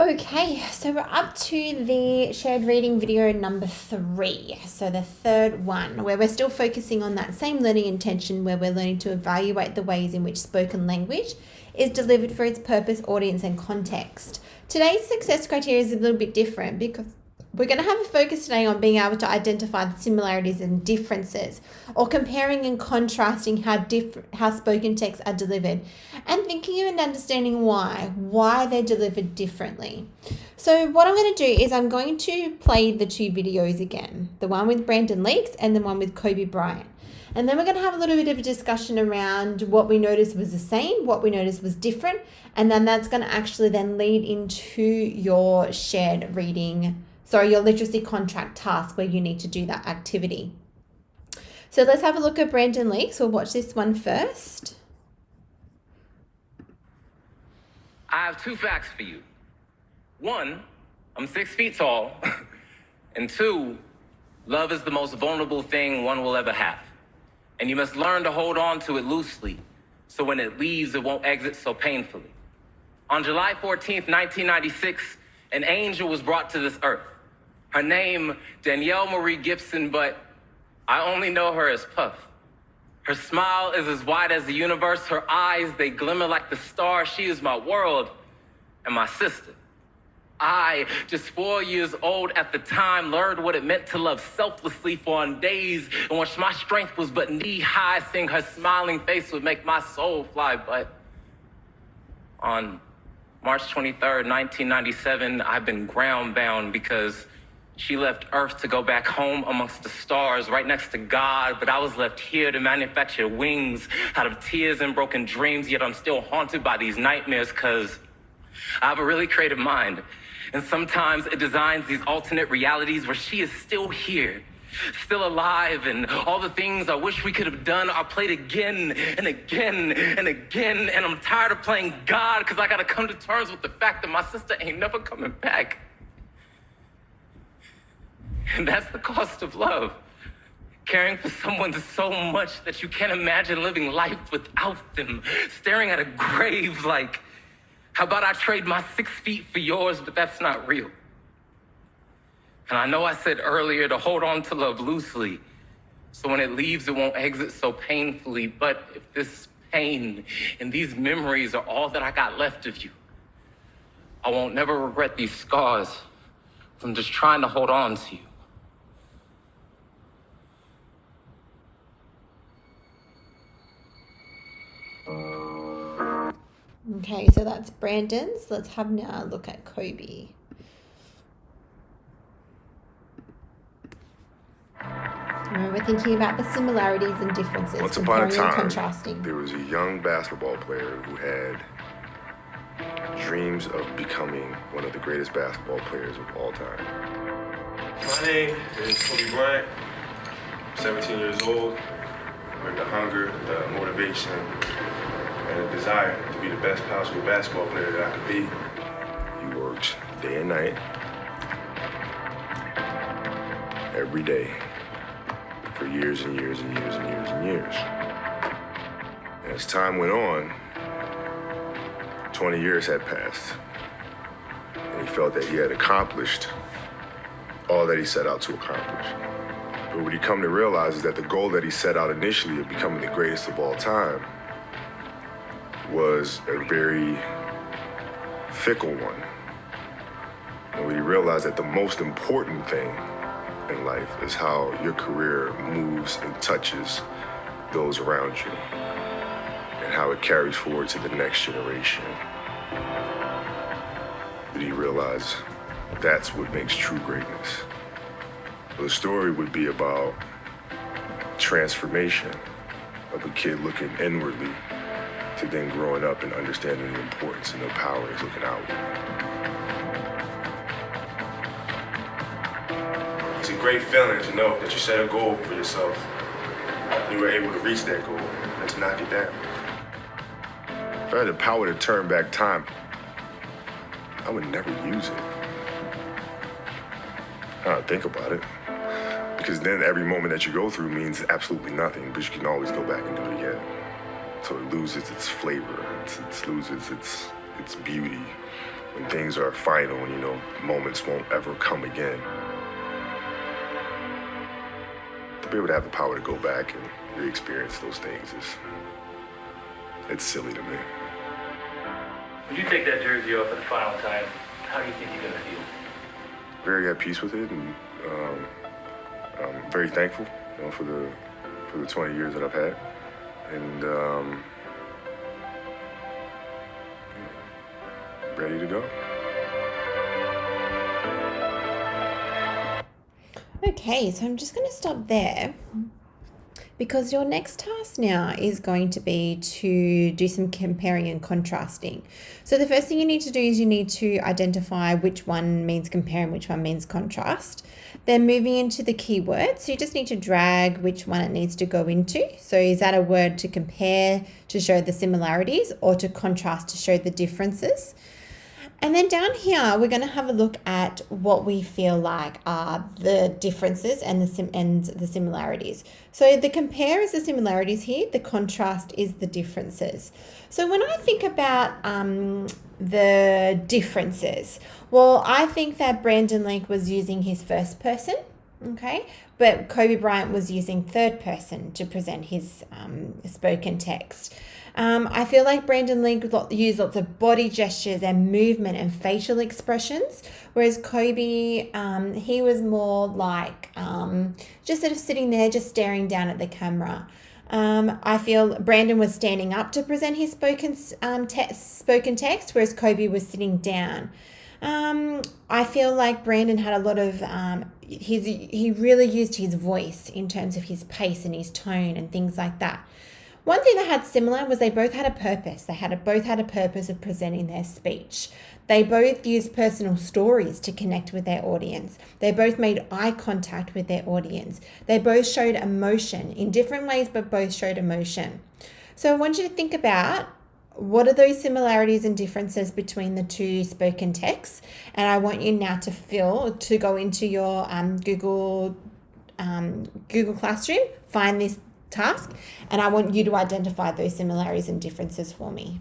Okay, so we're up to the shared reading video number 3. So the third one, where we're still focusing on that same learning intention, where we're learning to evaluate the ways in which spoken language is delivered for its purpose, audience, and context. Today's success criteria is a little bit different because we're going to have a focus today on being able to identify the similarities and differences, or comparing and contrasting how spoken texts are delivered, and thinking and understanding why they're delivered differently. So what I'm going to do is I'm going to play the 2 videos again, the one with Brandon Leakes and the one with Kobe Bryant. And then we're going to have a little bit of a discussion around what we noticed was the same, what we noticed was different, and then that's going to actually then lead into your shared reading, your literacy contract task where you need to do that activity. So let's have a look at Brandon Leakes. We'll watch this one first. I have 2 facts for you. 1, I'm 6 feet tall. And 2, love is the most vulnerable thing one will ever have. And you must learn to hold on to it loosely, so when it leaves, it won't exit so painfully. On July 14th, 1996, an angel was brought to this earth. Her name, Danielle Marie Gibson, but I only know her as Puff. Her smile is as wide as the universe. Her eyes, they glimmer like the stars. She is my world and my sister. I, just 4 years old at the time, learned what it meant to love selflessly, for on days in which my strength was but knee-high, seeing her smiling face would make my soul fly. But on March 23rd, 1997, I've been ground-bound because she left Earth to go back home amongst the stars, right next to God, but I was left here to manufacture wings out of tears and broken dreams, yet I'm still haunted by these nightmares because I have a really creative mind. And sometimes it designs these alternate realities where she is still here, still alive, and all the things I wish we could have done are played again and again and again, and I'm tired of playing God because I gotta come to terms with the fact that my sister ain't never coming back. And that's the cost of love. Caring for someone so much that you can't imagine living life without them. Staring at a grave like, how about I trade my 6 feet for yours, but that's not real. And I know I said earlier to hold on to love loosely, so when it leaves, it won't exit so painfully. But if this pain and these memories are all that I got left of you, I won't never regret these scars from just trying to hold on to you. Okay, so that's Brandon's. Let's have now a look at Kobe. We're thinking about the similarities and differences. Once upon a time, contrasting. there was a young basketball player who had dreams of becoming one of the greatest basketball players of all time. My name is Kobe Bryant. I'm 17 years old. With the hunger, the motivation, and the desire to be the best possible basketball player that I could be. He worked day and night, every day, for years and years and years and years and years. And as time went on, 20 years had passed, and he felt that he had accomplished all that he set out to accomplish. But what he come to realize is that the goal that he set out initially of becoming the greatest of all time was a very fickle one. And when he realized that the most important thing in life is how your career moves and touches those around you and how it carries forward to the next generation. But he realized that's what makes true greatness. The story would be about transformation of a kid looking inwardly to then growing up and understanding the importance and the power is looking outward. It's a great feeling to know that you set a goal for yourself. You were able to reach that goal and to knock it down. If I had the power to turn back time, I would never use it. I don't think about it. Because then every moment that you go through means absolutely nothing, but you can always go back and do it again. So it loses its flavor, it loses its its beauty, when things are final and you know moments won't ever come again. To be able to have the power to go back and re-experience those things it's silly to me. When you take that jersey off for the final time, how do you think you're gonna feel? Very at peace with it, and I'm very thankful, you know, for the 20 years that I've had, and ready to go. Okay, so I'm just going to stop there because your next task now is going to be to do some comparing and contrasting. So the first thing you need to do is you need to identify which one means compare and which one means contrast. Then moving into the keywords, so you just need to drag which one it needs to go into. So is that a word to compare to show the similarities or to contrast to show the differences? And then down here, we're going to have a look at what we feel like are the differences and the similarities. So the compare is the similarities here. The contrast is the differences. So when I think about the differences, well, I think that Brandon Lake was using his first person, okay? But Kobe Bryant was using third person to present his spoken text. I feel like Brandon Lake used lots of body gestures and movement and facial expressions, whereas Kobe, he was more like just sort of sitting there, just staring down at the camera. I feel Brandon was standing up to present his spoken text, whereas Kobe was sitting down. I feel like Brandon had a lot of he really used his voice in terms of his pace and his tone and things like that. One thing they had similar was they both had a purpose. Both had a purpose of presenting their speech. They both used personal stories to connect with their audience. They both made eye contact with their audience. They both showed emotion in different ways, but both showed emotion. So I want you to think about what are those similarities and differences between the two spoken texts. And I want you now to go into your Google Classroom, find this task, and I want you to identify those similarities and differences for me.